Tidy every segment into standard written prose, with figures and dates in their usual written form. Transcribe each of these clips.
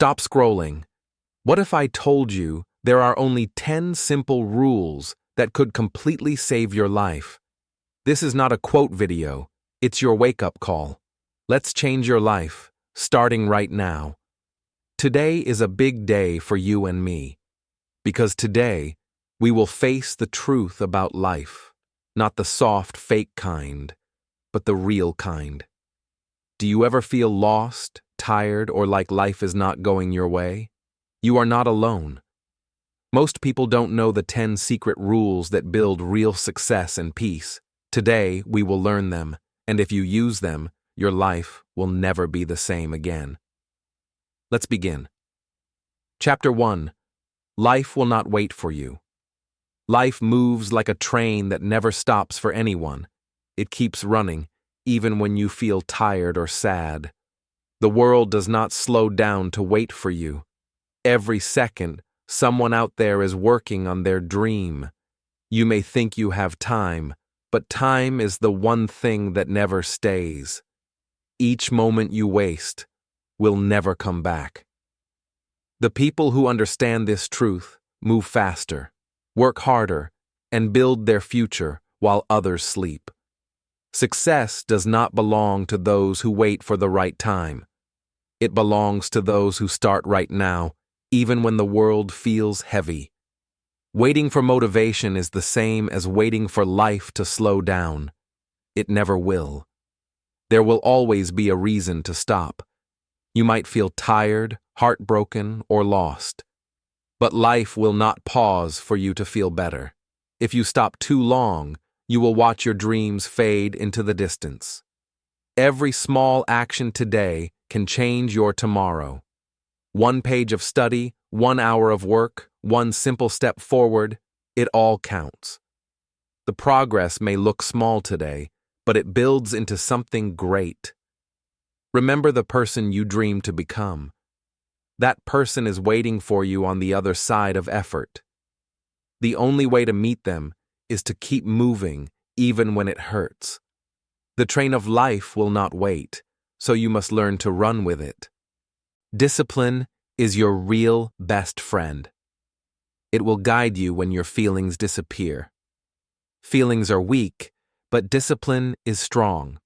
Stop scrolling. What if I told you there are only 10 simple rules that could completely save your life? This is not a quote video, it's your wake-up call. Let's change your life, starting right now. Today is a big day for you and me, because today we will face the truth about life, not the soft, fake kind, but the real kind. Do you ever feel lost, tired, or like life is not going your way? You are not alone. Most people don't know the 10 secret rules that build real success and peace. Today, we will learn them, and if you use them, your life will never be the same again. Let's begin. Chapter 1. Life will not wait for you. Life moves like a train that never stops for anyone. It keeps running, even when you feel tired or sad. The world does not slow down to wait for you. Every second, someone out there is working on their dream. You may think you have time, but time is the one thing that never stays. Each moment you waste will never come back. The people who understand this truth move faster, work harder, and build their future while others sleep. Success does not belong to those who wait for the right time. It belongs to those who start right now, even when the world feels heavy. Waiting for motivation is the same as waiting for life to slow down. It never will. There will always be a reason to stop. You might feel tired, heartbroken, or lost. But life will not pause for you to feel better. If you stop too long, you will watch your dreams fade into the distance. Every small action today can change your tomorrow. 1 page of study, 1 hour of work, 1 simple step forward, it all counts. The progress may look small today, but it builds into something great. Remember the person you dream to become. That person is waiting for you on the other side of effort. The only way to meet them is to keep moving, even when it hurts. The train of life will not wait, so you must learn to run with it. Discipline is your real best friend. It will guide you when your feelings disappear. Feelings are weak, but discipline is strong.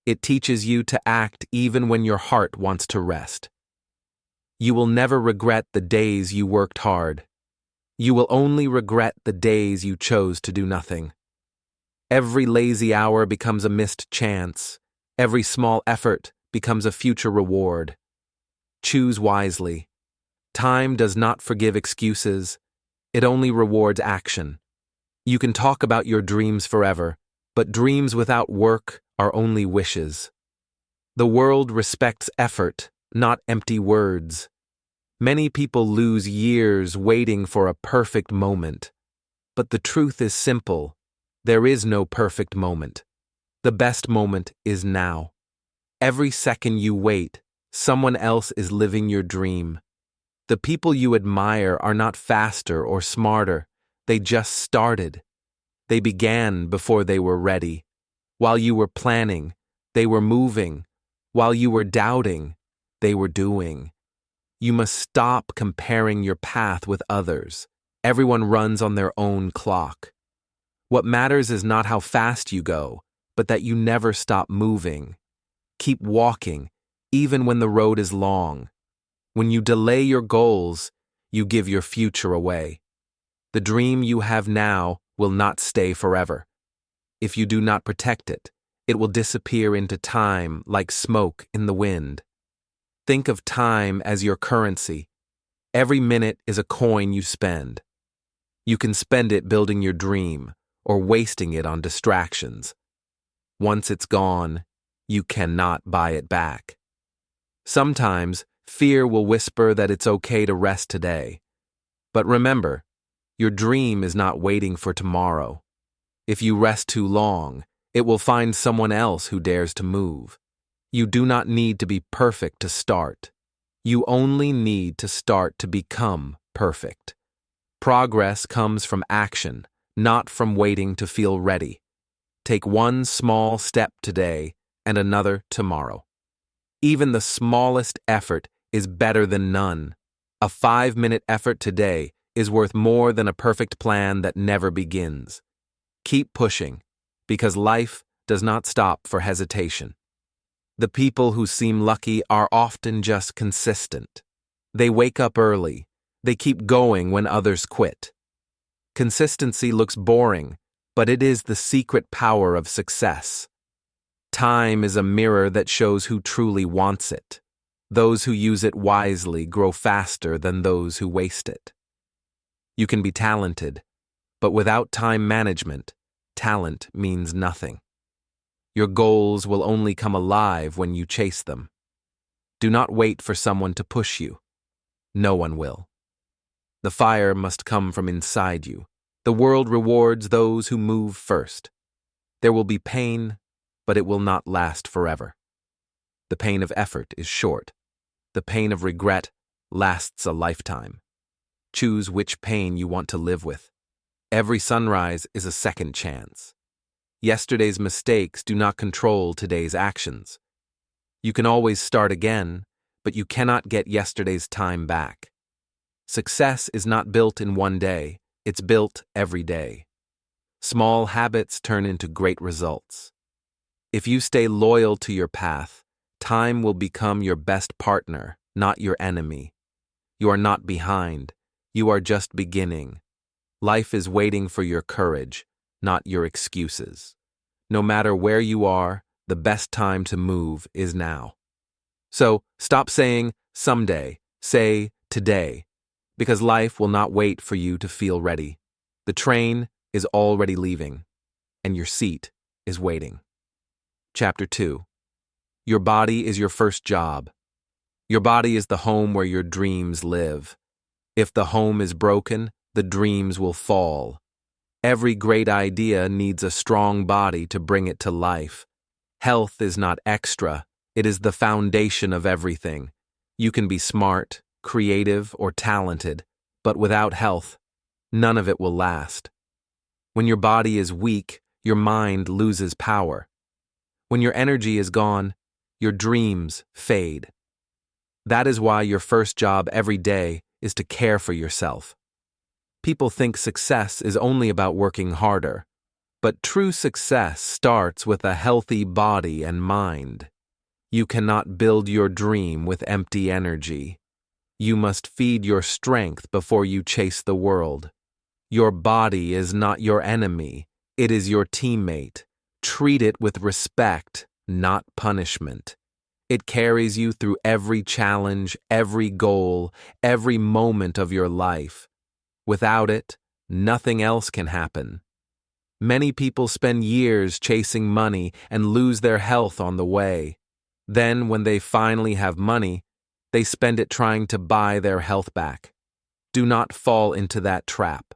It teaches you to act even when your heart wants to rest. You will never regret the days you worked hard. You will only regret the days you chose to do nothing. Every lazy hour becomes a missed chance. Every small effort becomes a future reward. Choose wisely. Time does not forgive excuses. It only rewards action. You can talk about your dreams forever, but dreams without work are only wishes. The world respects effort, not empty words. Many people lose years waiting for a perfect moment. But the truth is simple. There is no perfect moment. The best moment is now. Every second you wait, someone else is living your dream. The people you admire are not faster or smarter. They just started. They began before they were ready. While you were planning, they were moving. While you were doubting, they were doing. You must stop comparing your path with others. Everyone runs on their own clock. What matters is not how fast you go, but that you never stop moving. Keep walking, even when the road is long. When you delay your goals, you give your future away. The dream you have now will not stay forever. If you do not protect it, it will disappear into time like smoke in the wind. Think of time as your currency. Every minute is a coin you spend. You can spend it building your dream or wasting it on distractions. Once it's gone, you cannot buy it back. Sometimes, fear will whisper that it's okay to rest today. But remember, your dream is not waiting for tomorrow. If you rest too long, it will find someone else who dares to move. You do not need to be perfect to start. You only need to start to become perfect. Progress comes from action, not from waiting to feel ready. Take one small step today and another tomorrow. Even the smallest effort is better than none. A 5-minute effort today is worth more than a perfect plan that never begins. Keep pushing, because life does not stop for hesitation. The people who seem lucky are often just consistent. They wake up early. They keep going when others quit. Consistency looks boring, but it is the secret power of success. Time is a mirror that shows who truly wants it. Those who use it wisely grow faster than those who waste it. You can be talented, but without time management, talent means nothing. Your goals will only come alive when you chase them. Do not wait for someone to push you. No one will. The fire must come from inside you. The world rewards those who move first. There will be pain, but it will not last forever. The pain of effort is short. The pain of regret lasts a lifetime. Choose which pain you want to live with. Every sunrise is a second chance. Yesterday's mistakes do not control today's actions. You can always start again, but you cannot get yesterday's time back. Success is not built in one day, it's built every day. Small habits turn into great results. If you stay loyal to your path, time will become your best partner, not your enemy. You are not behind, you are just beginning. Life is waiting for your courage, not your excuses. No matter where you are, the best time to move is now. So, stop saying someday, say today, because life will not wait for you to feel ready. The train is already leaving, and your seat is waiting. Chapter 2. Your body is your first job. Your body is the home where your dreams live. If the home is broken, the dreams will fall. Every great idea needs a strong body to bring it to life. Health is not extra, it is the foundation of everything. You can be smart, creative, or talented, but without health, none of it will last. When your body is weak, your mind loses power. When your energy is gone, your dreams fade. That is why your first job every day is to care for yourself. People think success is only about working harder, but true success starts with a healthy body and mind. You cannot build your dream with empty energy. You must feed your strength before you chase the world. Your body is not your enemy, it is your teammate. Treat it with respect, not punishment. It carries you through every challenge, every goal, every moment of your life. Without it, nothing else can happen. Many people spend years chasing money and lose their health on the way. Then, when they finally have money, they spend it trying to buy their health back. Do not fall into that trap.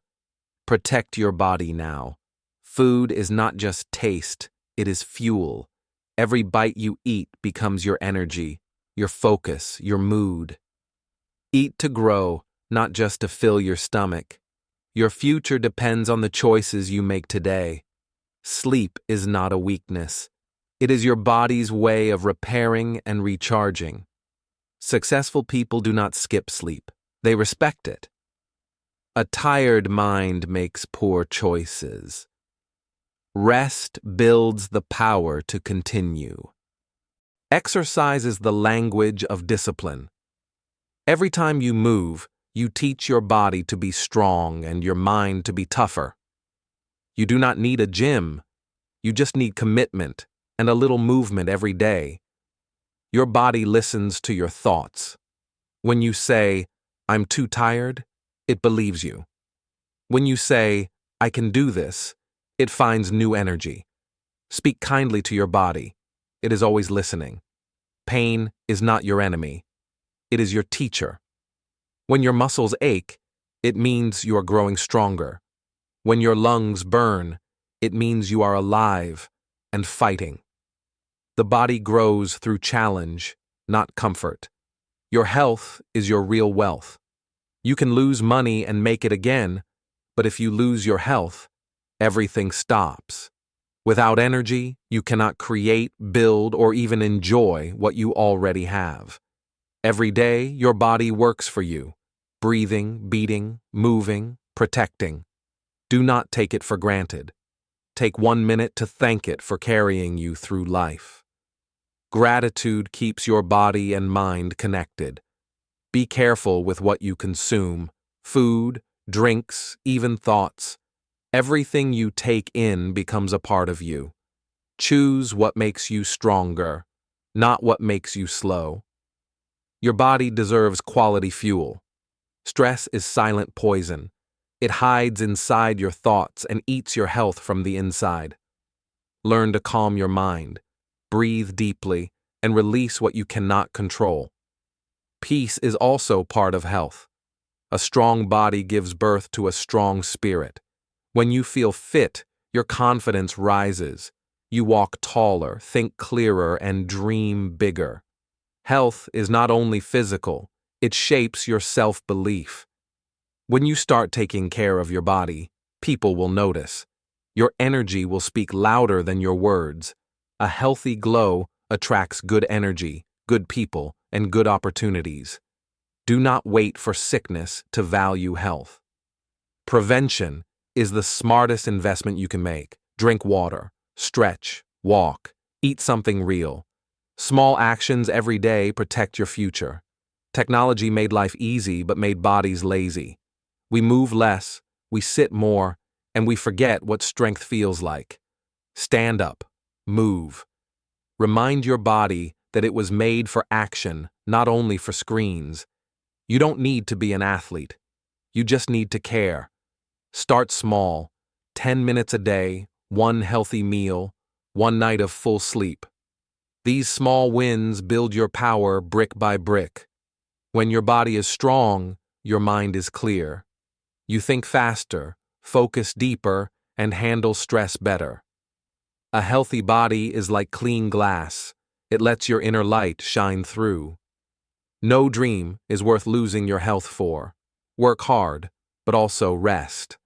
Protect your body now. Food is not just taste, it is fuel. Every bite you eat becomes your energy, your focus, your mood. Eat to grow, not just to fill your stomach. Your future depends on the choices you make today. Sleep is not a weakness. It is your body's way of repairing and recharging. Successful people do not skip sleep. They respect it. A tired mind makes poor choices. Rest builds the power to continue. Exercise is the language of discipline. Every time you move, you teach your body to be strong and your mind to be tougher. You do not need a gym. You just need commitment and a little movement every day. Your body listens to your thoughts. When you say, "I'm too tired," it believes you. When you say, "I can do this," it finds new energy. Speak kindly to your body. It is always listening. Pain is not your enemy. It is your teacher. When your muscles ache, it means you are growing stronger. When your lungs burn, it means you are alive and fighting. The body grows through challenge, not comfort. Your health is your real wealth. You can lose money and make it again, but if you lose your health, everything stops. Without energy, you cannot create, build, or even enjoy what you already have. Every day, your body works for you, breathing, beating, moving, protecting. Do not take it for granted. Take 1 minute to thank it for carrying you through life. Gratitude keeps your body and mind connected. Be careful with what you consume: food, drinks, even thoughts. Everything you take in becomes a part of you. Choose what makes you stronger, not what makes you slow. Your body deserves quality fuel. Stress is silent poison. It hides inside your thoughts and eats your health from the inside. Learn to calm your mind, breathe deeply, and release what you cannot control. Peace is also part of health. A strong body gives birth to a strong spirit. When you feel fit, your confidence rises. You walk taller, think clearer, and dream bigger. Health is not only physical, it shapes your self-belief. When you start taking care of your body, people will notice. Your energy will speak louder than your words. A healthy glow attracts good energy, good people, and good opportunities. Do not wait for sickness to value health. Prevention is the smartest investment you can make. Drink water, stretch, walk, eat something real. Small actions every day protect your future. Technology made life easy but made bodies lazy. We move less, we sit more, and we forget what strength feels like. Stand up, move. Remind your body that it was made for action, not only for screens. You don't need to be an athlete. You just need to care. Start small. 10 minutes a day, one healthy meal, one night of full sleep. These small wins build your power brick by brick. When your body is strong, your mind is clear. You think faster, focus deeper, and handle stress better. A healthy body is like clean glass. It lets your inner light shine through. No dream is worth losing your health for. Work hard, but also rest.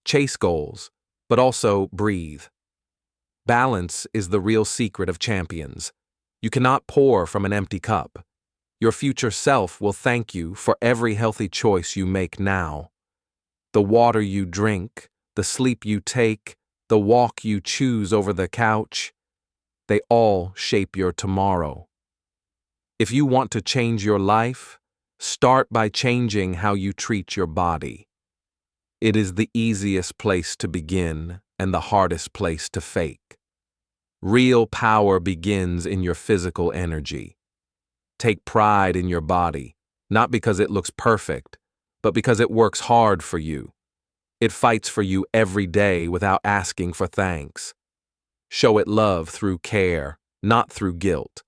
Chase goals, but also breathe. Balance is the real secret of champions. You cannot pour from an empty cup. Your future self will thank you for every healthy choice you make now. The water you drink, the sleep you take, the walk you choose over the couch, they all shape your tomorrow. If you want to change your life, start by changing how you treat your body. It is the easiest place to begin and the hardest place to fake. Real power begins in your physical energy. Take pride in your body, not because it looks perfect, but because it works hard for you. It fights for you every day without asking for thanks. Show it love through care, not through guilt.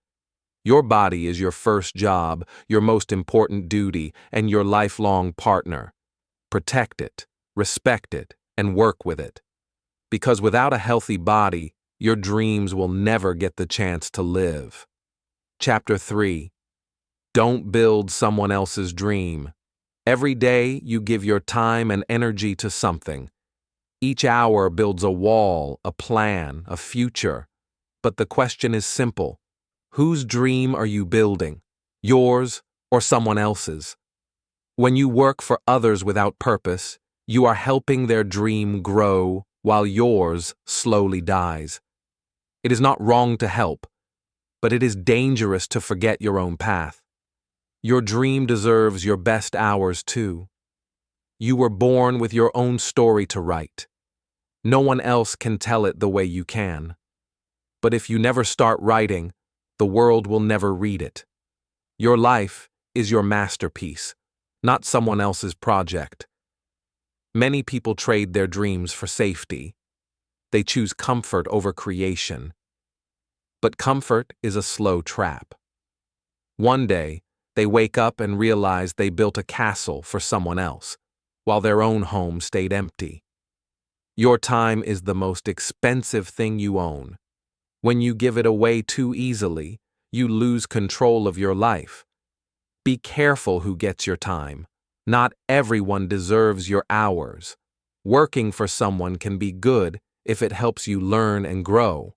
Your body is your first job, your most important duty, and your lifelong partner. Protect it, respect it, and work with it. Because without a healthy body, your dreams will never get the chance to live. Chapter 3. Don't build someone else's dream. Every day, you give your time and energy to something. Each hour builds a wall, a plan, a future. But the question is simple. Whose dream are you building? Yours or someone else's? When you work for others without purpose, you are helping their dream grow while yours slowly dies. It is not wrong to help, but it is dangerous to forget your own path. Your dream deserves your best hours too. You were born with your own story to write. No one else can tell it the way you can. But if you never start writing, the world will never read it. Your life is your masterpiece, not someone else's project. Many people trade their dreams for safety. They choose comfort over creation. But comfort is a slow trap. One day, they wake up and realize they built a castle for someone else, while their own home stayed empty. Your time is the most expensive thing you own. When you give it away too easily, you lose control of your life. Be careful who gets your time. Not everyone deserves your hours. Working for someone can be good if it helps you learn and grow.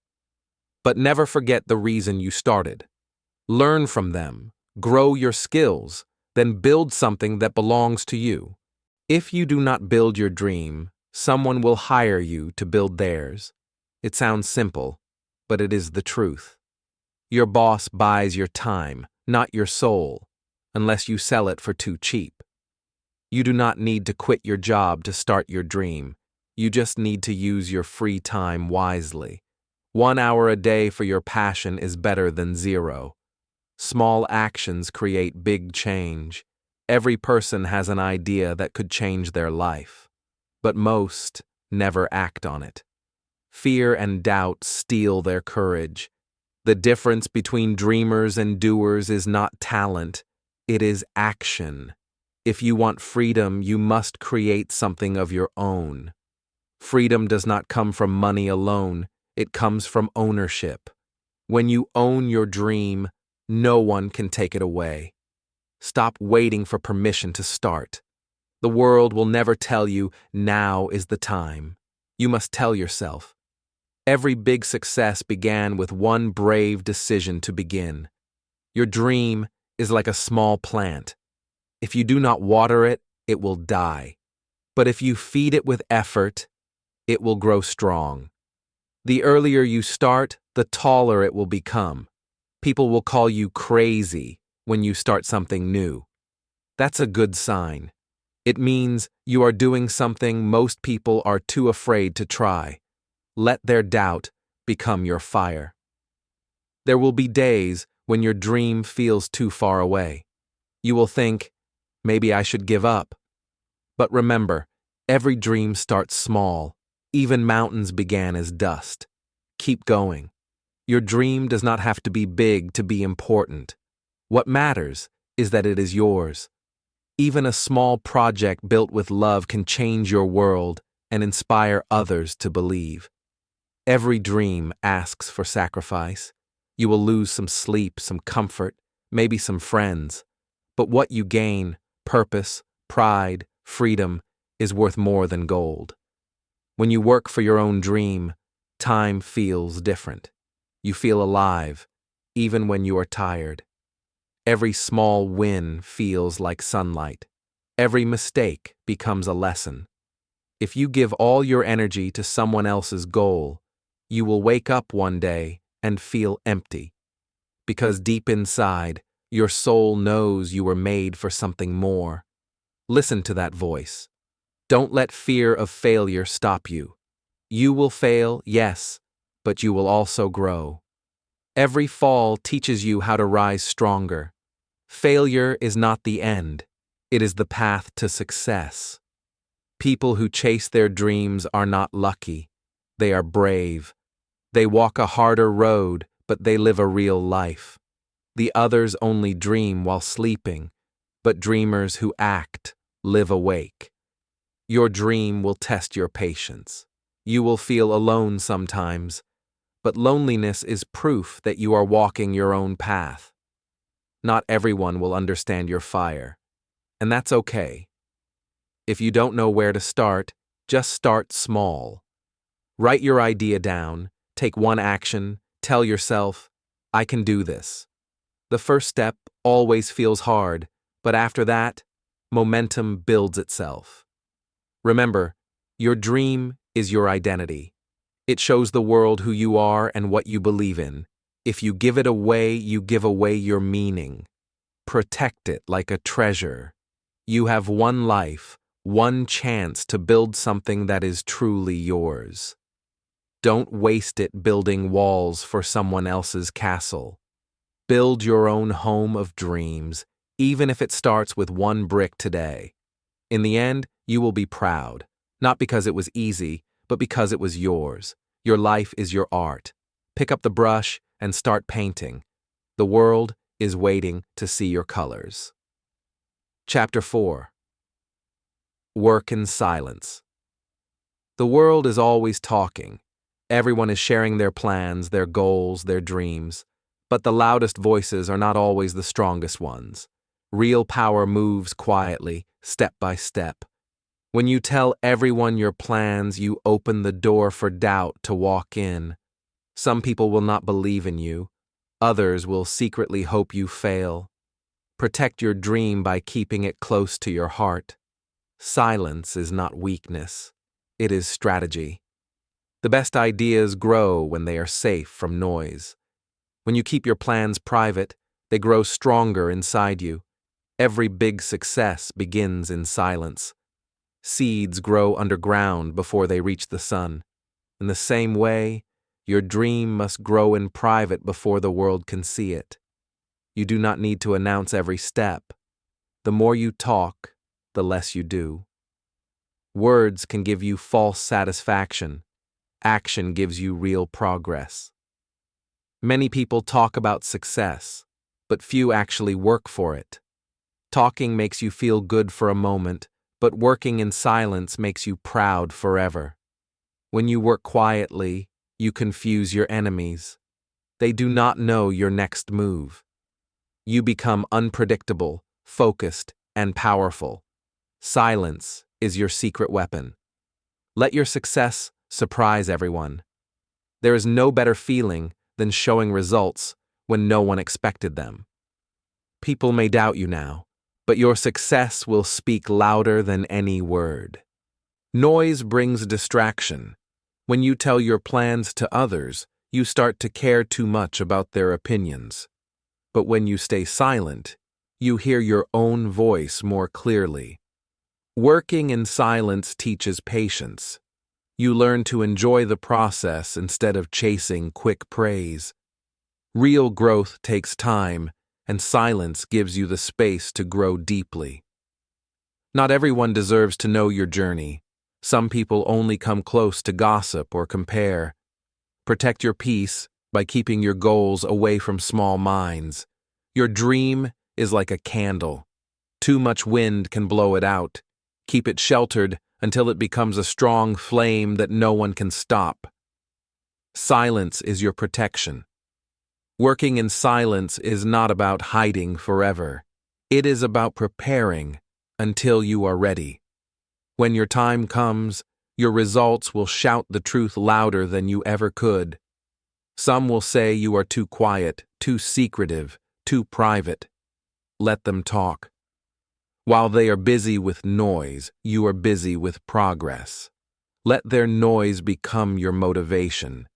But never forget the reason you started. Learn from them, grow your skills, then build something that belongs to you. If you do not build your dream, someone will hire you to build theirs. It sounds simple, but it is the truth. Your boss buys your time, not your soul, unless you sell it for too cheap. You do not need to quit your job to start your dream. You just need to use your free time wisely. 1 hour a day for your passion is better than 0. Small actions create big change. Every person has an idea that could change their life, but most never act on it. Fear and doubt steal their courage. The difference between dreamers and doers is not talent, it is action. If you want freedom, you must create something of your own. Freedom does not come from money alone, it comes from ownership. When you own your dream, no one can take it away. Stop waiting for permission to start. The world will never tell you, now is the time. You must tell yourself. Every big success began with one brave decision to begin. Your dream is like a small plant. If you do not water it, it will die. But if you feed it with effort, it will grow strong. The earlier you start, the taller it will become. People will call you crazy when you start something new. That's a good sign. It means you are doing something most people are too afraid to try. Let their doubt become your fire. There will be days when your dream feels too far away. You will think, maybe I should give up. But remember, every dream starts small. Even mountains began as dust. Keep going. Your dream does not have to be big to be important. What matters is that it is yours. Even a small project built with love can change your world and inspire others to believe. Every dream asks for sacrifice. You will lose some sleep, some comfort, maybe some friends. But what you gain, purpose, pride, freedom, is worth more than gold. When you work for your own dream, time feels different. You feel alive, even when you are tired. Every small win feels like sunlight. Every mistake becomes a lesson. If you give all your energy to someone else's goal, you will wake up one day and feel empty. Because deep inside, your soul knows you were made for something more. Listen to that voice. Don't let fear of failure stop you. You will fail, yes, but you will also grow. Every fall teaches you how to rise stronger. Failure is not the end. It is the path to success. People who chase their dreams are not lucky. They are brave. They walk a harder road, but they live a real life. The others only dream while sleeping, but dreamers who act live awake. Your dream will test your patience. You will feel alone sometimes, but loneliness is proof that you are walking your own path. Not everyone will understand your fire, and that's okay. If you don't know where to start, just start small. Write your idea down, take one action, tell yourself, I can do this. The first step always feels hard, but after that, momentum builds itself. Remember, your dream is your identity. It shows the world who you are and what you believe in. If you give it away, you give away your meaning. Protect it like a treasure. You have one life, one chance to build something that is truly yours. Don't waste it building walls for someone else's castle. Build your own home of dreams, even if it starts with 1 brick today. In the end, you will be proud, not because it was easy, but because it was yours. Your life is your art. Pick up the brush and start painting. The world is waiting to see your colors. Chapter 4. Work in silence. The world is always talking. Everyone is sharing their plans, their goals, their dreams. But the loudest voices are not always the strongest ones. Real power moves quietly, step by step. When you tell everyone your plans, you open the door for doubt to walk in. Some people will not believe in you. Others will secretly hope you fail. Protect your dream by keeping it close to your heart. Silence is not weakness. It is strategy. The best ideas grow when they are safe from noise. When you keep your plans private, they grow stronger inside you. Every big success begins in silence. Seeds grow underground before they reach the sun. In the same way, your dream must grow in private before the world can see it. You do not need to announce every step. The more you talk, the less you do. Words can give you false satisfaction. Action gives you real progress. Many people talk about success, but few actually work for it. Talking makes you feel good for a moment, but working in silence makes you proud forever. When you work quietly, you confuse your enemies. They do not know your next move. You become unpredictable, focused, and powerful. Silence is your secret weapon. Let your success surprise everyone. There is no better feeling than showing results when no one expected them. People may doubt you now, but your success will speak louder than any word. Noise brings distraction. When you tell your plans to others, you start to care too much about their opinions. But when you stay silent, you hear your own voice more clearly. Working in silence teaches patience. You learn to enjoy the process instead of chasing quick praise. Real growth takes time, and silence gives you the space to grow deeply. Not everyone deserves to know your journey. Some people only come close to gossip or compare. Protect your peace by keeping your goals away from small minds. Your dream is like a candle. Too much wind can blow it out. Keep it sheltered until it becomes a strong flame that no one can stop. Silence is your protection. Working in silence is not about hiding forever. It is about preparing until you are ready. When your time comes, your results will shout the truth louder than you ever could. Some will say you are too quiet, too secretive, too private. Let them talk. While they are busy with noise, you are busy with progress. Let their noise become your motivation.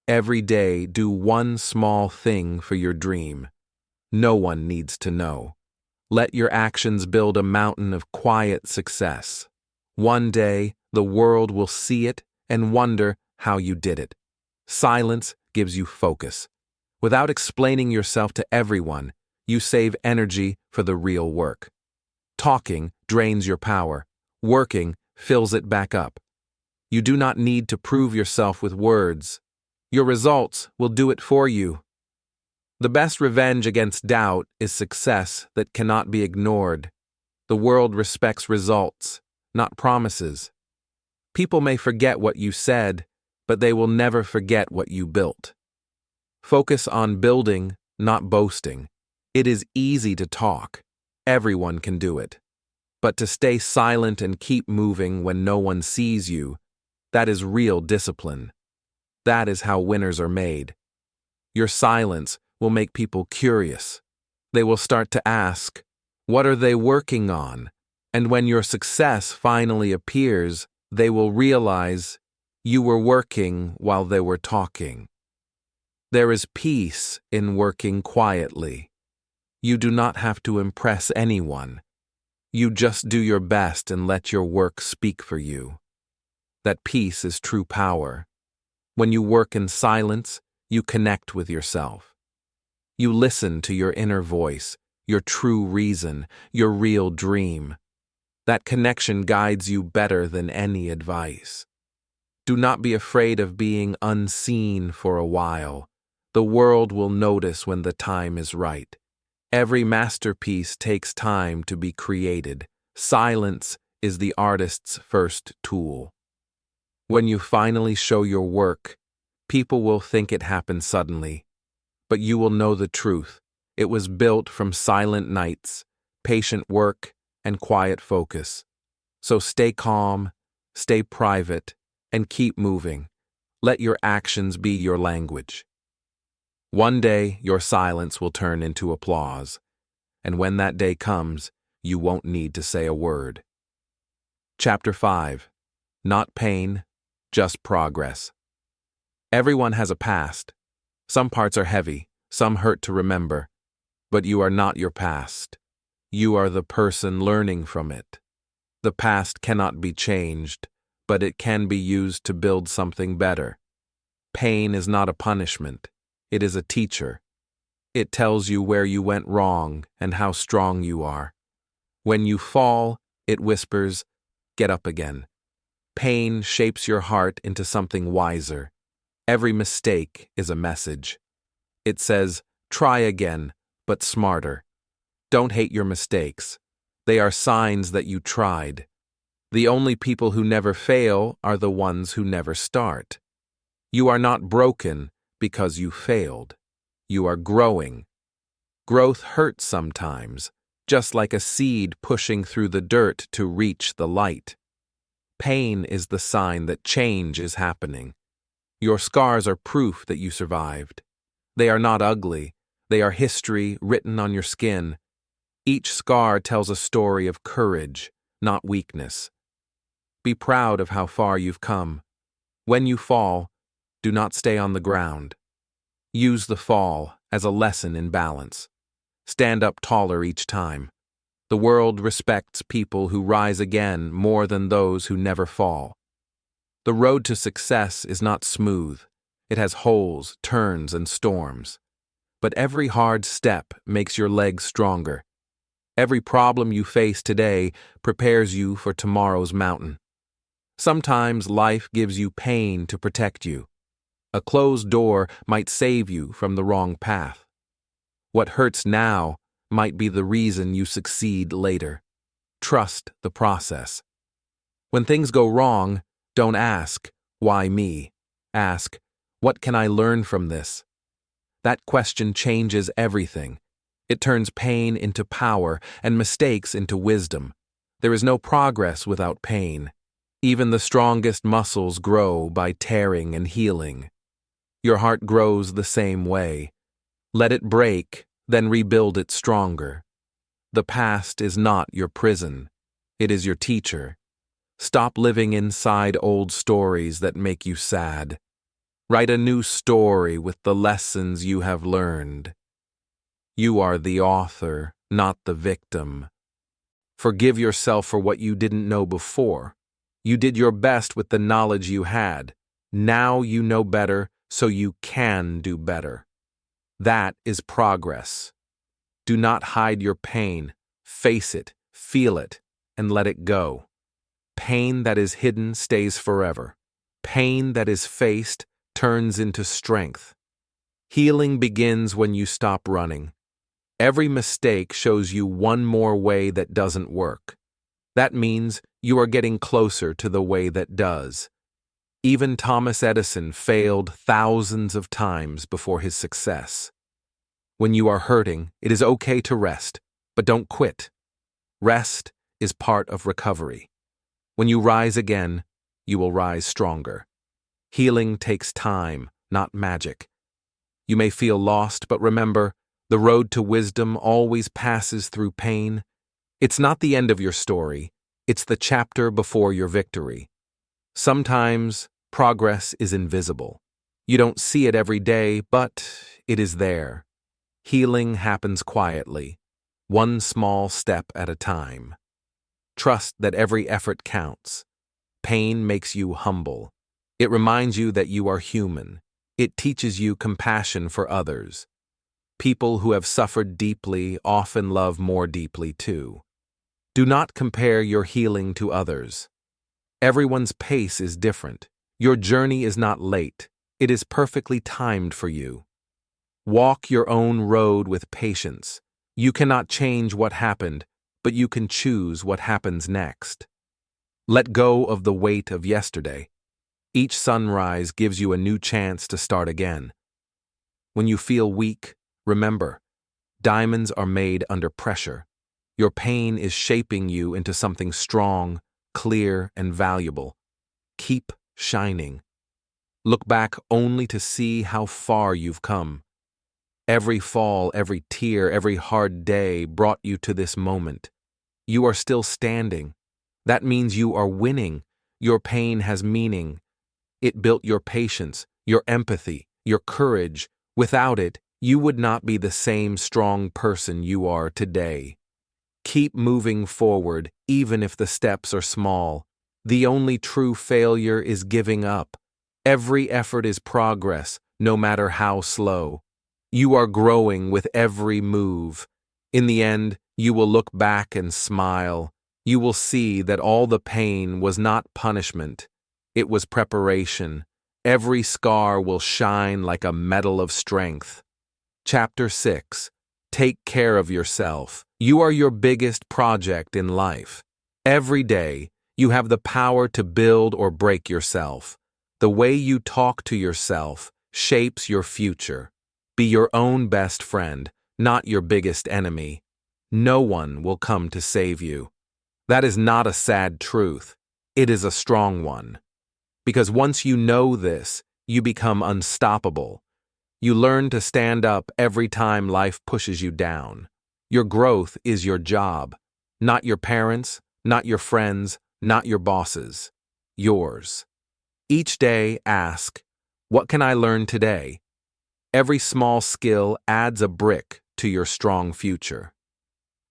Every day, do one small thing for your dream. No one needs to know. Let your actions build a mountain of quiet success. One day, the world will see it and wonder how you did it. Silence gives you focus. Without explaining yourself to everyone, you save energy for the real work. Talking drains your power. Working fills it back up. You do not need to prove yourself with words. Your results will do it for you. The best revenge against doubt is success that cannot be ignored. The world respects results, not promises. People may forget what you said, but they will never forget what you built. Focus on building, not boasting. It is easy to talk. Everyone can do it. But to stay silent and keep moving when no one sees you, that is real discipline. That is how winners are made. Your silence will make people curious. They will start to ask, what are they working on? And when your success finally appears, they will realize you were working while they were talking. There is peace in working quietly. You do not have to impress anyone. You just do your best and let your work speak for you. That peace is true power. When you work in silence, you connect with yourself. You listen to your inner voice, your true reason, your real dream. That connection guides you better than any advice. Do not be afraid of being unseen for a while. The world will notice when the time is right. Every masterpiece takes time to be created. Silence is the artist's first tool. When you finally show your work, people will think it happened suddenly. But you will know the truth. It was built from silent nights, patient work, and quiet focus. So stay calm, stay private, and keep moving. Let your actions be your language. One day, your silence will turn into applause, and when that day comes, you won't need to say a word. Chapter 5. Not pain, just progress. Everyone has a past. Some parts are heavy, some hurt to remember. But you are not your past. You are the person learning from it. The past cannot be changed, but it can be used to build something better. Pain is not a punishment. It is a teacher. It tells you where you went wrong and how strong you are. When you fall, it whispers, "Get up again." Pain shapes your heart into something wiser. Every mistake is a message. It says, "Try again, but smarter." Don't hate your mistakes. They are signs that you tried. The only people who never fail are the ones who never start. You are not broken because you failed. You are growing. Growth hurts sometimes, just like a seed pushing through the dirt to reach the light. Pain is the sign that change is happening. Your scars are proof that you survived. They are not ugly. They are history written on your skin. Each scar tells a story of courage, not weakness. Be proud of how far you've come. When you fall, do not stay on the ground. Use the fall as a lesson in balance. Stand up taller each time. The world respects people who rise again more than those who never fall. The road to success is not smooth. It has holes, turns, and storms. But every hard step makes your legs stronger. Every problem you face today prepares you for tomorrow's mountain. Sometimes life gives you pain to protect you. A closed door might save you from the wrong path. What hurts now might be the reason you succeed later. Trust the process. When things go wrong, don't ask, "Why me?" Ask, "What can I learn from this?" That question changes everything. It turns pain into power and mistakes into wisdom. There is no progress without pain. Even the strongest muscles grow by tearing and healing. Your heart grows the same way. Let it break, then rebuild it stronger. The past is not your prison. It is your teacher. Stop living inside old stories that make you sad. Write a new story with the lessons you have learned. You are the author, not the victim. Forgive yourself for what you didn't know before. You did your best with the knowledge you had. Now you know better, so you can do better. That is progress. Do not hide your pain. Face it, feel it, and let it go. Pain that is hidden stays forever. Pain that is faced turns into strength. Healing begins when you stop running. Every mistake shows you one more way that doesn't work. That means you are getting closer to the way that does. Even Thomas Edison failed thousands of times before his success. When you are hurting, it is okay to rest, but don't quit. Rest is part of recovery. When you rise again, you will rise stronger. Healing takes time, not magic. You may feel lost, but remember, the road to wisdom always passes through pain. It's not the end of your story. It's the chapter before your victory. Sometimes progress is invisible. You don't see it every day, but it is there. Healing happens quietly, one small step at a time. Trust that every effort counts. Pain makes you humble. It reminds you that you are human. It teaches you compassion for others. People who have suffered deeply often love more deeply too. Do not compare your healing to others. Everyone's pace is different. Your journey is not late. It is perfectly timed for you. Walk your own road with patience. You cannot change what happened, but you can choose what happens next. Let go of the weight of yesterday. Each sunrise gives you a new chance to start again. When you feel weak, remember, diamonds are made under pressure. Your pain is shaping you into something strong, clear, and valuable. Keep shining. Look back only to see how far you've come. Every fall, every tear, every hard day brought you to this moment. You are still standing. That means you are winning. Your pain has meaning. It built your patience, your empathy, your courage. Without it, you would not be the same strong person you are today. Keep moving forward, even if the steps are small. The only true failure is giving up. Every effort is progress, no matter how slow. You are growing with every move. In the end, you will look back and smile. You will see that all the pain was not punishment. It was preparation. Every scar will shine like a medal of strength. Chapter 6. Take care of yourself. You are your biggest project in life. Every day, you have the power to build or break yourself. The way you talk to yourself shapes your future. Be your own best friend, not your biggest enemy. No one will come to save you. That is not a sad truth. It is a strong one. Because once you know this, you become unstoppable. You learn to stand up every time life pushes you down. Your growth is your job, not your parents, not your friends, not your bosses. Yours. Each day ask, what can I learn today? Every small skill adds a brick to your strong future.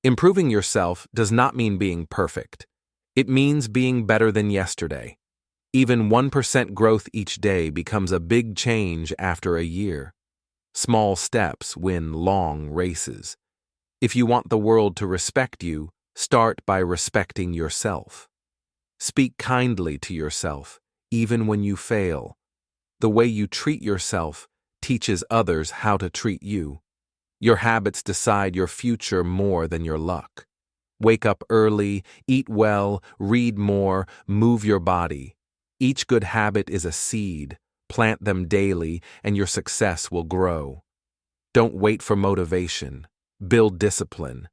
Improving yourself does not mean being perfect. It means being better than yesterday. Even 1% growth each day becomes a big change after a year. Small steps win long races. If you want the world to respect you, start by respecting yourself. Speak kindly to yourself, even when you fail. The way you treat yourself teaches others how to treat you. Your habits decide your future more than your luck. Wake up early, eat well, read more, move your body. Each good habit is a seed. Plant them daily, and your success will grow. Don't wait for motivation. Build discipline.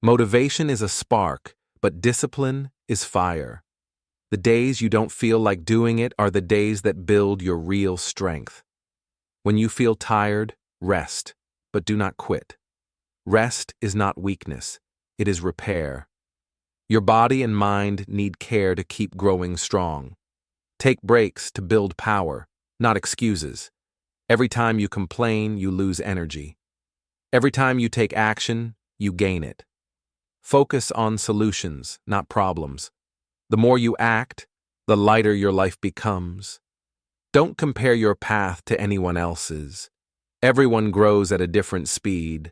Motivation is a spark, but discipline is fire. The days you don't feel like doing it are the days that build your real strength. When you feel tired, rest, but do not quit. Rest is not weakness, it is repair. Your body and mind need care to keep growing strong. Take breaks to build power, not excuses. Every time you complain, you lose energy. Every time you take action, you gain it. Focus on solutions, not problems. The more you act, the lighter your life becomes. Don't compare your path to anyone else's. Everyone grows at a different speed.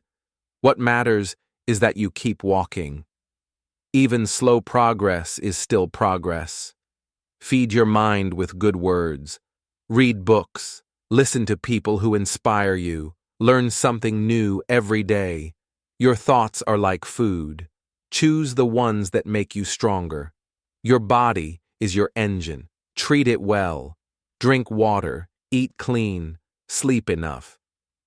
What matters is that you keep walking. Even slow progress is still progress. Feed your mind with good words. Read books. Listen to people who inspire you. Learn something new every day. Your thoughts are like food. Choose the ones that make you stronger. Your body is your engine. Treat it well. Drink water. Eat clean. Sleep enough.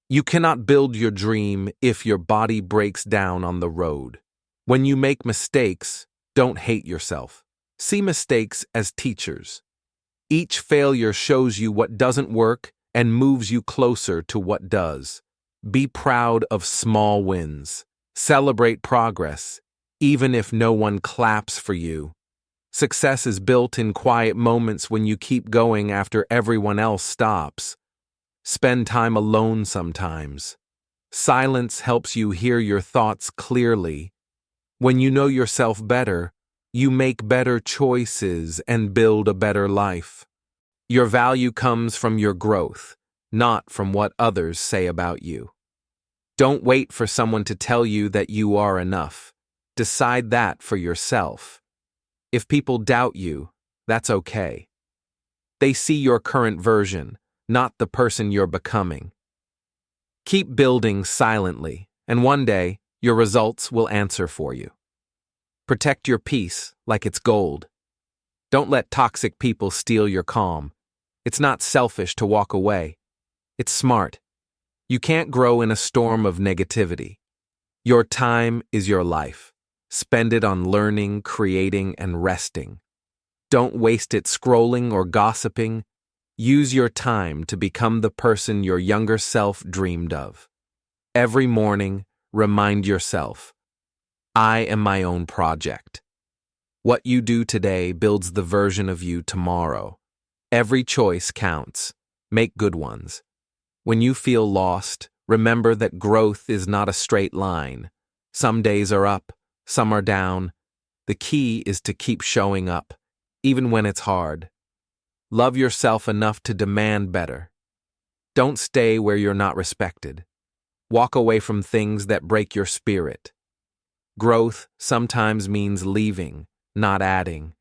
You cannot build your dream if your body breaks down on the road. When you make mistakes, don't hate yourself. See mistakes as teachers. Each failure shows you what doesn't work and moves you closer to what does. Be proud of small wins. Celebrate progress, even if no one claps for you. Success is built in quiet moments when you keep going after everyone else stops. Spend time alone sometimes. Silence helps you hear your thoughts clearly. When you know yourself better, you make better choices and build a better life. Your value comes from your growth, not from what others say about you. Don't wait for someone to tell you that you are enough. Decide that for yourself. If people doubt you, that's okay. They see your current version, not the person you're becoming. Keep building silently, and one day, your results will answer for you. Protect your peace like it's gold. Don't let toxic people steal your calm. It's not selfish to walk away. It's smart. You can't grow in a storm of negativity. Your time is your life. Spend it on learning, creating, and resting. Don't waste it scrolling or gossiping. Use your time to become the person your younger self dreamed of. Every morning, remind yourself, I am my own project. What you do today builds the version of you tomorrow. Every choice counts. Make good ones. When you feel lost, remember that growth is not a straight line. Some days are up, some are down. The key is to keep showing up, even when it's hard. Love yourself enough to demand better. Don't stay where you're not respected. Walk away from things that break your spirit. Growth sometimes means leaving, not adding.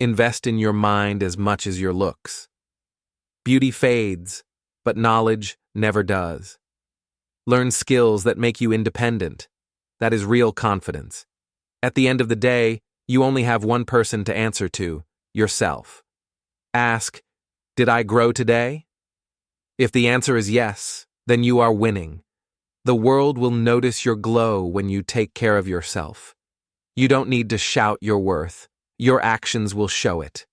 Invest in your mind as much as your looks. Beauty fades, but knowledge never does. Learn skills that make you independent. That is real confidence. At the end of the day, you only have one person to answer to, yourself. Ask, did I grow today? If the answer is yes, then you are winning. The world will notice your glow when you take care of yourself. You don't need to shout your worth. Your actions will show it.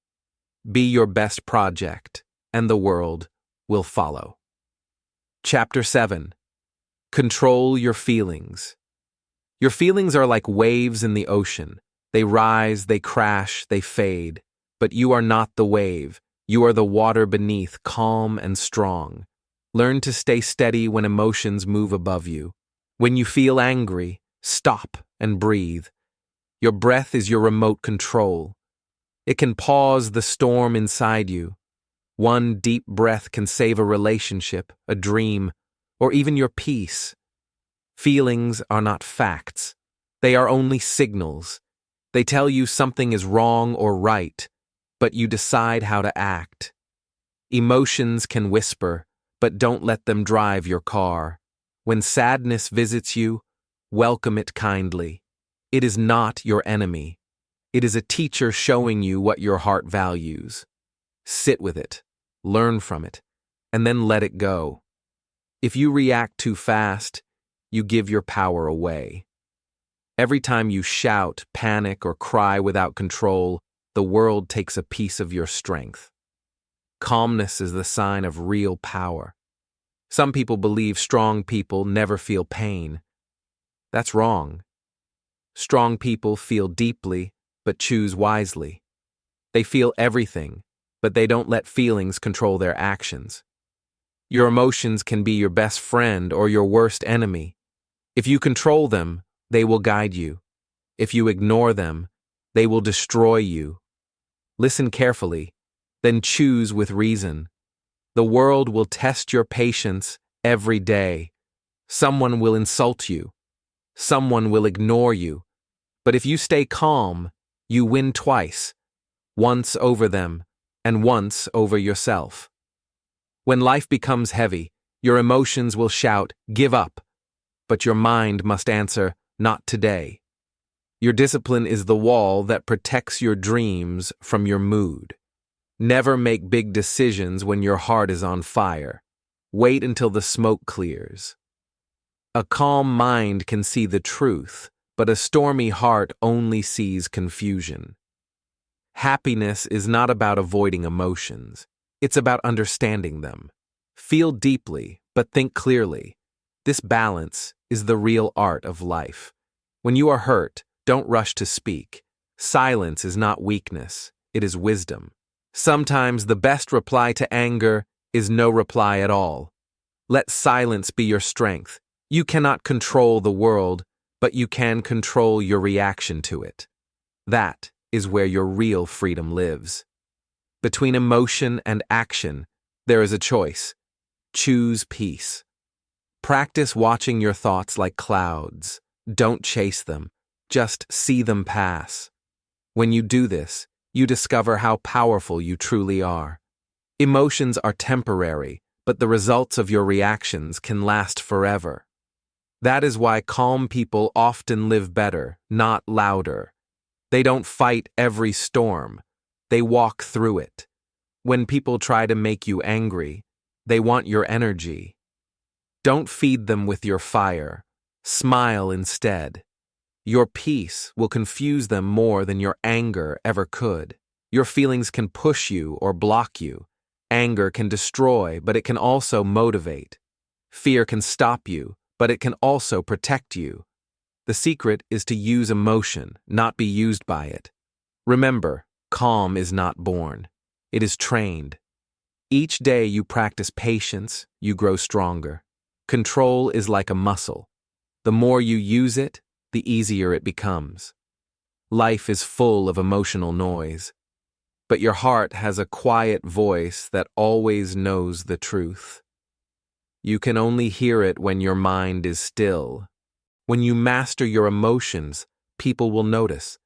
Be your best project, and the world will follow. Chapter 7. Control your feelings. Your feelings are like waves in the ocean. They rise, they crash, they fade. But you are not the wave. You are the water beneath, calm and strong. Learn to stay steady when emotions move above you. When you feel angry, stop and breathe. Your breath is your remote control. It can pause the storm inside you. One deep breath can save a relationship, a dream, or even your peace. Feelings are not facts. They are only signals. They tell you something is wrong or right, but you decide how to act. Emotions can whisper, but don't let them drive your car. When sadness visits you, welcome it kindly. It is not your enemy. It is a teacher showing you what your heart values. Sit with it, learn from it, and then let it go. If you react too fast, you give your power away. Every time you shout, panic, or cry without control, the world takes a piece of your strength. Calmness is the sign of real power. Some people believe strong people never feel pain. That's wrong. Strong people feel deeply, but choose wisely. They feel everything, but they don't let feelings control their actions. Your emotions can be your best friend or your worst enemy. If you control them, they will guide you. If you ignore them, they will destroy you. Listen carefully, then choose with reason. The world will test your patience every day. Someone will insult you. Someone will ignore you. But if you stay calm, you win twice, once over them and once over yourself. When life becomes heavy, your emotions will shout, "Give up," but your mind must answer, "Not today." Your discipline is the wall that protects your dreams from your mood. Never make big decisions when your heart is on fire. Wait until the smoke clears. A calm mind can see the truth, but a stormy heart only sees confusion. Happiness is not about avoiding emotions. It's about understanding them. Feel deeply, but think clearly. This balance is the real art of life. When you are hurt, don't rush to speak. Silence is not weakness, it is wisdom. Sometimes the best reply to anger is no reply at all. Let silence be your strength. You cannot control the world, but you can control your reaction to it. That is where your real freedom lives. Between emotion and action, there is a choice. Choose peace. Practice watching your thoughts like clouds. Don't chase them. Just see them pass. When you do this, you discover how powerful you truly are. Emotions are temporary, but the results of your reactions can last forever. That is why calm people often live better, not louder. They don't fight every storm. They walk through it. When people try to make you angry, they want your energy. Don't feed them with your fire. Smile instead. Your peace will confuse them more than your anger ever could. Your feelings can push you or block you. Anger can destroy, but it can also motivate. Fear can stop you, but it can also protect you. The secret is to use emotion, not be used by it. Remember, calm is not born. It is trained. Each day you practice patience, you grow stronger. Control is like a muscle. The more you use it, the easier it becomes. Life is full of emotional noise, but your heart has a quiet voice that always knows the truth. You can only hear it when your mind is still. When you master your emotions, people will notice.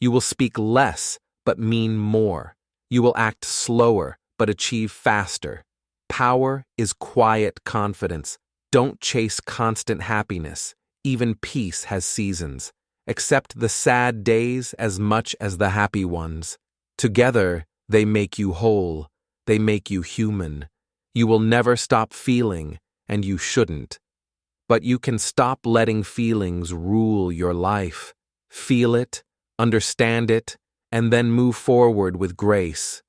You will speak less, but mean more. You will act slower, but achieve faster. Power is quiet confidence. Don't chase constant happiness. Even peace has seasons. Accept the sad days as much as the happy ones. Together, they make you whole. They make you human. You will never stop feeling, and you shouldn't. But you can stop letting feelings rule your life. Feel it, understand it, and then move forward with grace.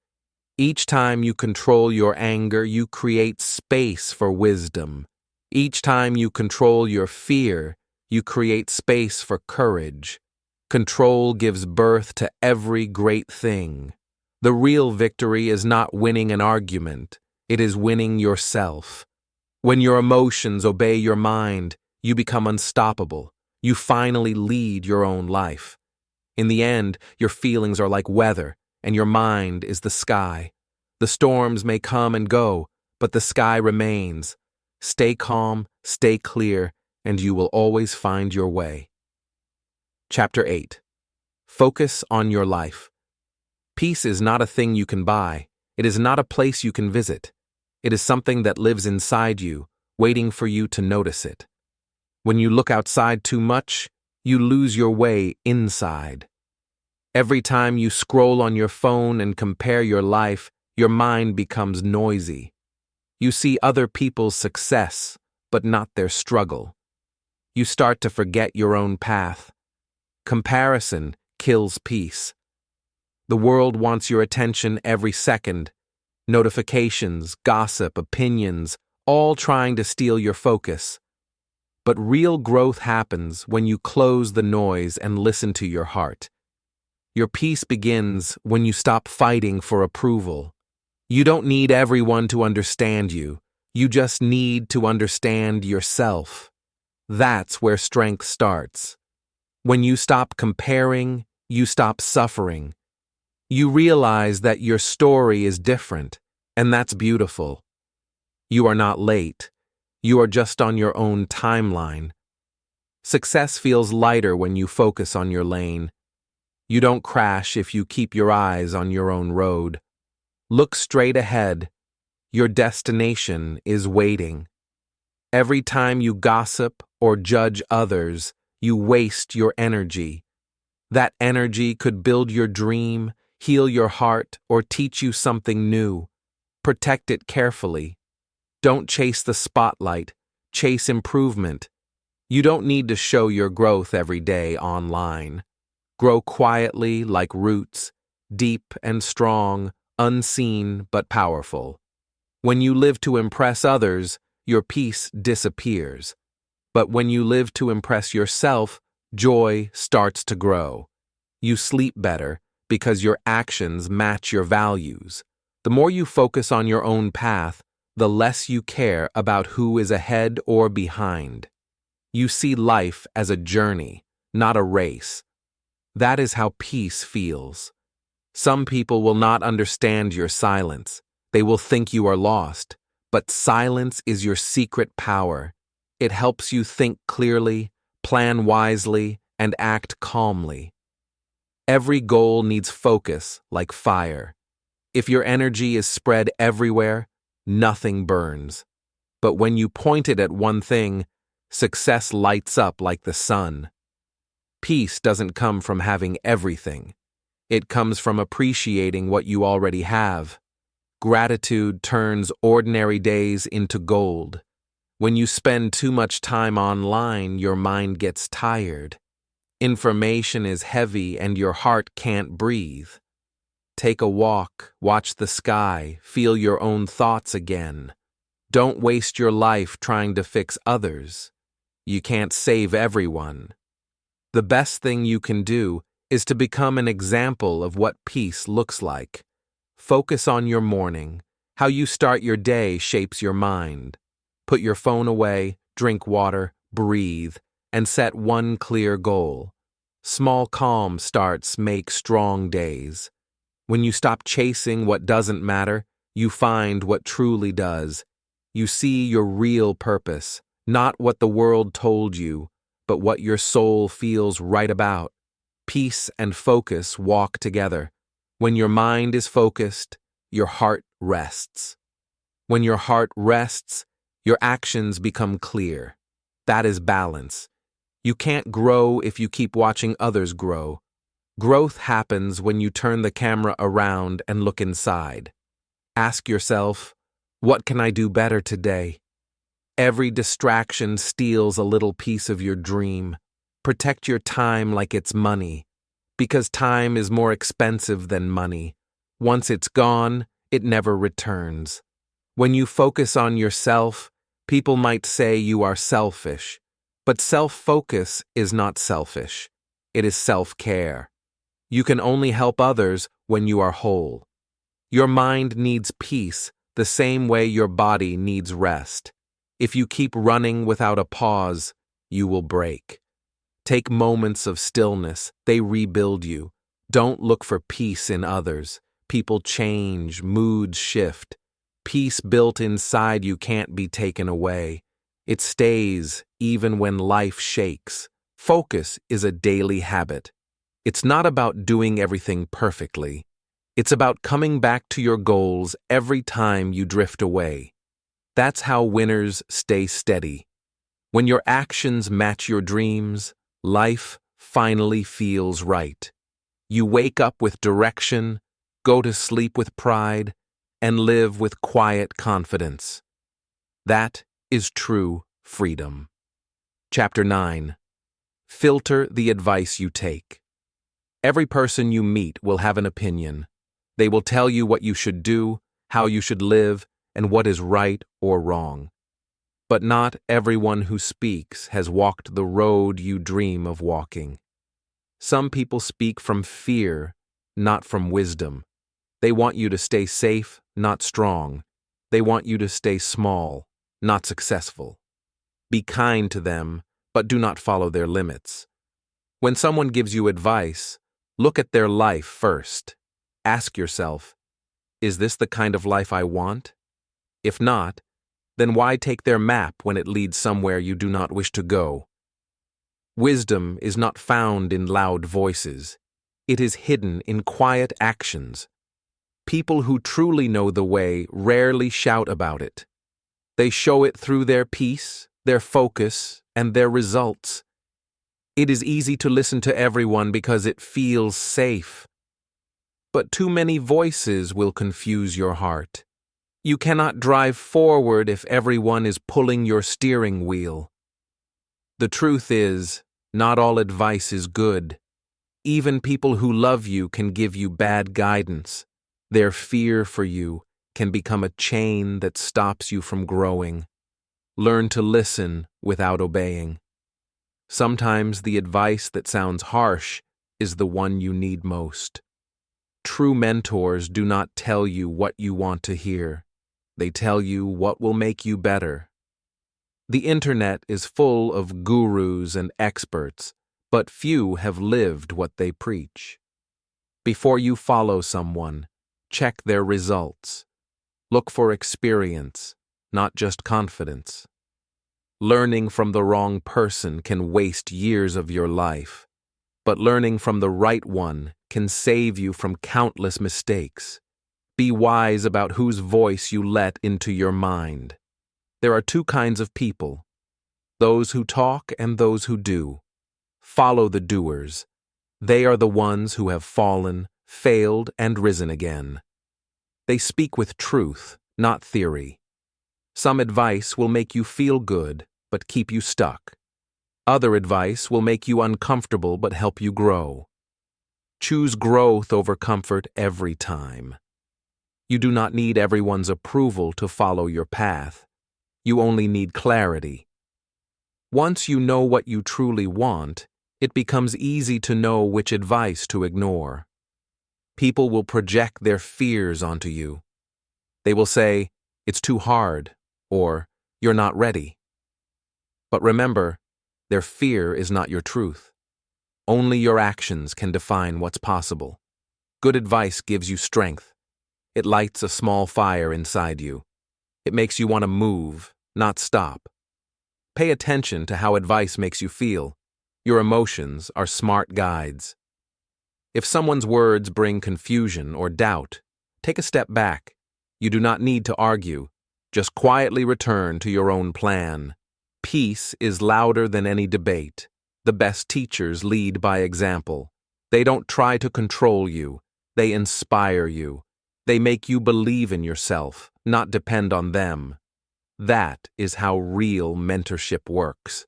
Each time you control your anger, you create space for wisdom. Each time you control your fear, you create space for courage. Control gives birth to every great thing. The real victory is not winning an argument, it is winning yourself. When your emotions obey your mind, you become unstoppable. You finally lead your own life. In the end, your feelings are like weather, and your mind is the sky. The storms may come and go, but the sky remains. Stay calm, stay clear, and you will always find your way. Chapter 8. Focus on your life. Peace is not a thing you can buy. It is not a place you can visit. It is something that lives inside you, waiting for you to notice it. When you look outside too much, you lose your way inside. Every time you scroll on your phone and compare your life, your mind becomes noisy. You see other people's success, but not their struggle. You start to forget your own path. Comparison kills peace. The world wants your attention every second. Notifications, gossip, opinions, all trying to steal your focus. But real growth happens when you close the noise and listen to your heart. Your peace begins when you stop fighting for approval. You don't need everyone to understand you. You just need to understand yourself. That's where strength starts. When you stop comparing, you stop suffering. You realize that your story is different, and that's beautiful. You are not late. You are just on your own timeline. Success feels lighter when you focus on your lane. You don't crash if you keep your eyes on your own road. Look straight ahead. Your destination is waiting. Every time you gossip or judge others, you waste your energy. That energy could build your dream, heal your heart, or teach you something new. Protect it carefully. Don't chase the spotlight. Chase improvement. You don't need to show your growth every day online. Grow quietly like roots, deep and strong, unseen but powerful. When you live to impress others, your peace disappears. But when you live to impress yourself, joy starts to grow. You sleep better because your actions match your values. The more you focus on your own path, the less you care about who is ahead or behind. You see life as a journey, not a race. That is how peace feels. Some people will not understand your silence. They will think you are lost. But silence is your secret power. It helps you think clearly, plan wisely, and act calmly. Every goal needs focus like fire. If your energy is spread everywhere, nothing burns. But when you point it at one thing, success lights up like the sun. Peace doesn't come from having everything. It comes from appreciating what you already have. Gratitude turns ordinary days into gold. When you spend too much time online, your mind gets tired. Information is heavy and your heart can't breathe. Take a walk, watch the sky, feel your own thoughts again. Don't waste your life trying to fix others. You can't save everyone. The best thing you can do is to become an example of what peace looks like. Focus on your morning. How you start your day shapes your mind. Put your phone away, drink water, breathe, and set one clear goal. Small calm starts make strong days. When you stop chasing what doesn't matter, you find what truly does. You see your real purpose, not what the world told you, but what your soul feels right about. Peace and focus walk together. When your mind is focused, your heart rests. When your heart rests, your actions become clear. That is balance. You can't grow if you keep watching others grow. Growth happens when you turn the camera around and look inside. Ask yourself, what can I do better today? Every distraction steals a little piece of your dream. Protect your time like it's money, because time is more expensive than money. Once it's gone, it never returns. When you focus on yourself, people might say you are selfish, but self-focus is not selfish. It is self-care. You can only help others when you are whole. Your mind needs peace the same way your body needs rest. If you keep running without a pause, you will break. Take moments of stillness, they rebuild you. Don't look for peace in others. People change, moods shift. Peace built inside you can't be taken away. It stays even when life shakes. Focus is a daily habit. It's not about doing everything perfectly. It's about coming back to your goals every time you drift away. That's how winners stay steady. When your actions match your dreams, life finally feels right. You wake up with direction, go to sleep with pride, and live with quiet confidence. That is true freedom. Chapter 9. Filter the advice you take. Every person you meet will have an opinion. They will tell you what you should do, how you should live, and what is right or wrong. But not everyone who speaks has walked the road you dream of walking. Some people speak from fear, not from wisdom. They want you to stay safe, not strong. They want you to stay small, not successful. Be kind to them, but do not follow their limits. When someone gives you advice, look at their life first. Ask yourself, is this the kind of life I want? If not, then why take their map when it leads somewhere you do not wish to go? Wisdom is not found in loud voices. It is hidden in quiet actions. People who truly know the way rarely shout about it. They show it through their peace, their focus, and their results. It is easy to listen to everyone because it feels safe. But too many voices will confuse your heart. You cannot drive forward if everyone is pulling your steering wheel. The truth is, not all advice is good. Even people who love you can give you bad guidance. Their fear for you can become a chain that stops you from growing. Learn to listen without obeying. Sometimes the advice that sounds harsh is the one you need most. True mentors do not tell you what you want to hear. They tell you what will make you better. The internet is full of gurus and experts, but few have lived what they preach. Before you follow someone, check their results. Look for experience, not just confidence. Learning from the wrong person can waste years of your life, but learning from the right one can save you from countless mistakes. Be wise about whose voice you let into your mind. There are two kinds of people, those who talk and those who do. Follow the doers. They are the ones who have fallen, failed, and risen again. They speak with truth, not theory. Some advice will make you feel good, but keep you stuck. Other advice will make you uncomfortable but help you grow. Choose growth over comfort every time. You do not need everyone's approval to follow your path. You only need clarity. Once you know what you truly want, it becomes easy to know which advice to ignore. People will project their fears onto you. They will say, "It's too hard," or "You're not ready." But remember, their fear is not your truth. Only your actions can define what's possible. Good advice gives you strength. It lights a small fire inside you. It makes you want to move, not stop. Pay attention to how advice makes you feel. Your emotions are smart guides. If someone's words bring confusion or doubt, take a step back. You do not need to argue. Just quietly return to your own plan. Peace is louder than any debate. The best teachers lead by example. They don't try to control you. They inspire you. They make you believe in yourself, not depend on them. That is how real mentorship works.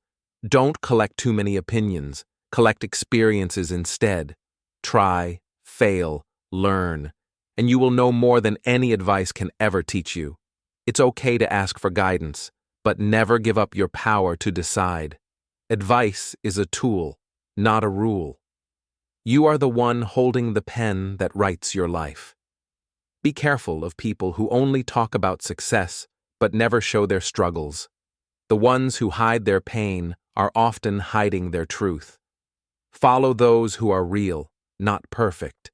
Don't collect too many opinions. Collect experiences instead. Try, fail, learn, and you will know more than any advice can ever teach you. It's okay to ask for guidance, but never give up your power to decide. Advice is a tool, not a rule. You are the one holding the pen that writes your life. Be careful of people who only talk about success but never show their struggles. The ones who hide their pain are often hiding their truth. Follow those who are real, not perfect.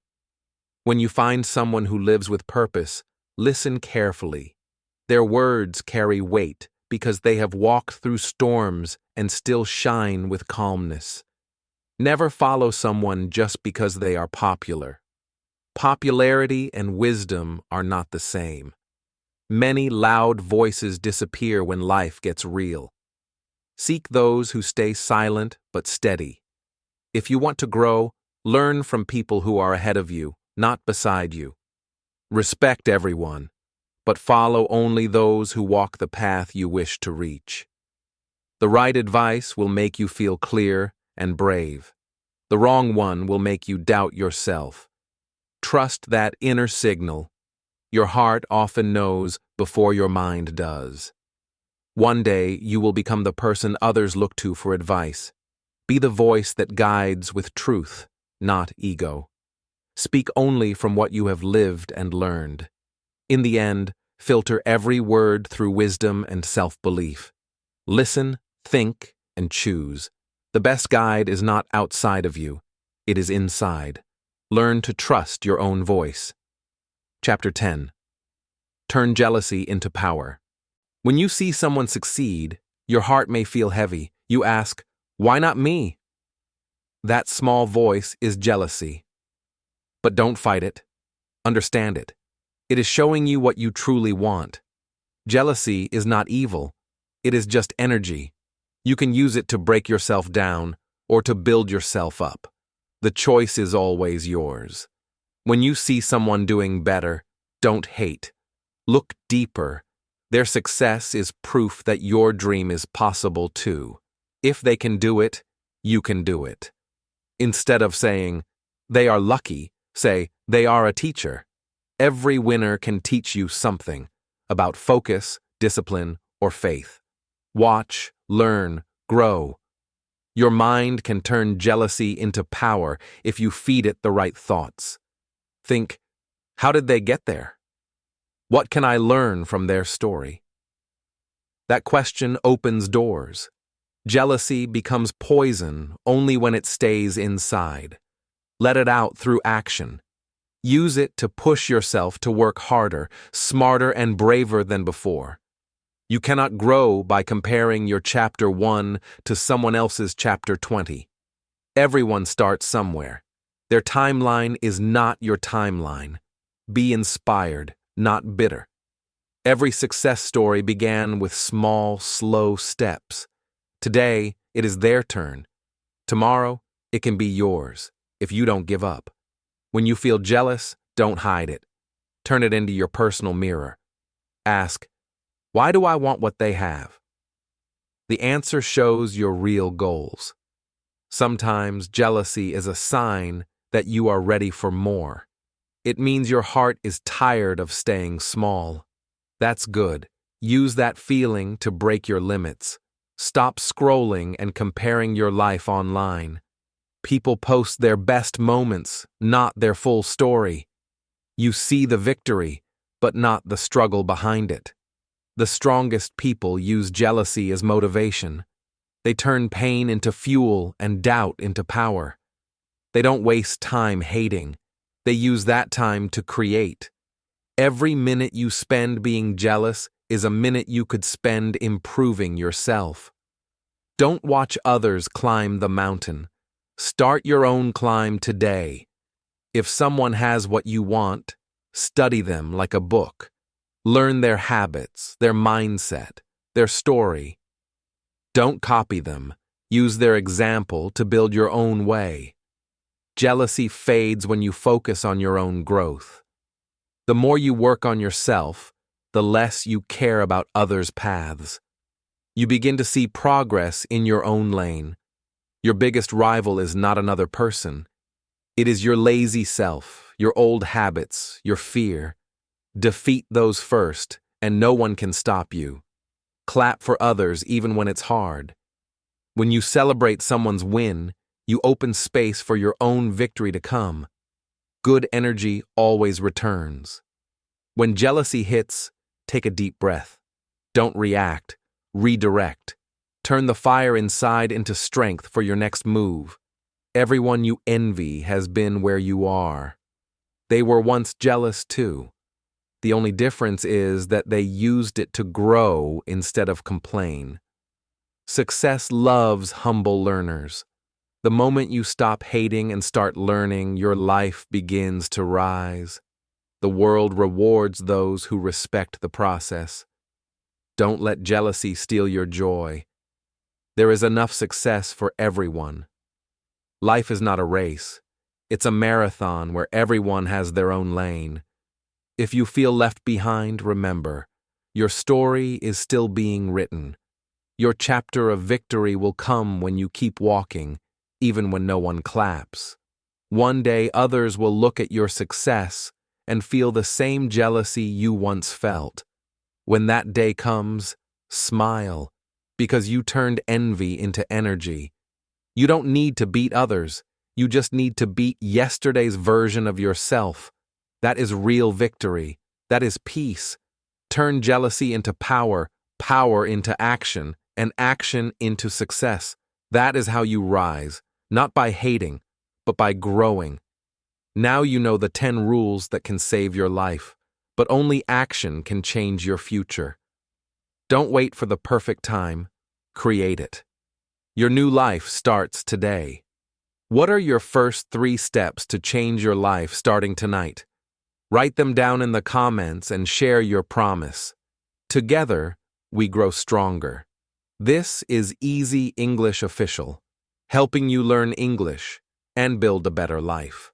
When you find someone who lives with purpose, listen carefully. Their words carry weight because they have walked through storms and still shine with calmness. Never follow someone just because they are popular. Popularity and wisdom are not the same. Many loud voices disappear when life gets real. Seek those who stay silent but steady. If you want to grow, learn from people who are ahead of you, not beside you. Respect everyone, but follow only those who walk the path you wish to reach. The right advice will make you feel clear and brave. The wrong one will make you doubt yourself. Trust that inner signal. Your heart often knows before your mind does. One day, you will become the person others look to for advice. Be the voice that guides with truth, not ego. Speak only from what you have lived and learned. In the end, filter every word through wisdom and self-belief. Listen, think, and choose. The best guide is not outside of you. It is inside. Learn to trust your own voice. Chapter 10. Turn jealousy into power. When you see someone succeed, your heart may feel heavy. You ask, "Why not me?" That small voice is jealousy. But don't fight it. Understand it. It is showing you what you truly want. Jealousy is not evil. It is just energy. You can use it to break yourself down or to build yourself up. The choice is always yours. When you see someone doing better, don't hate. Look deeper. Their success is proof that your dream is possible too. If they can do it, you can do it. Instead of saying, "They are lucky," say, "They are a teacher." Every winner can teach you something about focus, discipline, or faith. Watch, learn, grow. Your mind can turn jealousy into power if you feed it the right thoughts. Think, how did they get there? What can I learn from their story? That question opens doors. Jealousy becomes poison only when it stays inside. Let it out through action. Use it to push yourself to work harder, smarter, and braver than before. You cannot grow by comparing your chapter 1 to someone else's chapter 20. Everyone starts somewhere. Their timeline is not your timeline. Be inspired, not bitter. Every success story began with small, slow steps. Today, it is their turn. Tomorrow, it can be yours, if you don't give up. When you feel jealous, don't hide it. Turn it into your personal mirror. Ask, why do I want what they have? The answer shows your real goals. Sometimes jealousy is a sign that you are ready for more. It means your heart is tired of staying small. That's good. Use that feeling to break your limits. Stop scrolling and comparing your life online. People post their best moments, not their full story. You see the victory, but not the struggle behind it. The strongest people use jealousy as motivation. They turn pain into fuel and doubt into power. They don't waste time hating. They use that time to create. Every minute you spend being jealous is a minute you could spend improving yourself. Don't watch others climb the mountain. Start your own climb today. If someone has what you want, study them like a book. Learn their habits, their mindset, their story. Don't copy them. Use their example to build your own way. Jealousy fades when you focus on your own growth. The more you work on yourself, the less you care about others' paths. You begin to see progress in your own lane. Your biggest rival is not another person. It is your lazy self, your old habits, your fear. Defeat those first, and no one can stop you. Clap for others even when it's hard. When you celebrate someone's win, you open space for your own victory to come. Good energy always returns. When jealousy hits, take a deep breath. Don't react. Redirect. Turn the fire inside into strength for your next move. Everyone you envy has been where you are. They were once jealous too. The only difference is that they used it to grow instead of complain. Success loves humble learners. The moment you stop hating and start learning, your life begins to rise. The world rewards those who respect the process. Don't let jealousy steal your joy. There is enough success for everyone. Life is not a race. It's a marathon where everyone has their own lane. If you feel left behind, remember, your story is still being written. Your chapter of victory will come when you keep walking, even when no one claps. One day others will look at your success and feel the same jealousy you once felt. When that day comes, smile, because you turned envy into energy. You don't need to beat others. You just need to beat yesterday's version of yourself. That is real victory. That is peace. Turn jealousy into power, power into action, and action into success. That is how you rise, not by hating, but by growing. Now you know the 10 rules that can save your life, but only action can change your future. Don't wait for the perfect time. Create it. Your new life starts today. What are your first 3 steps to change your life starting tonight? Write them down in the comments and share your promise. Together, we grow stronger. This is Easy English Official, helping you learn English and build a better life.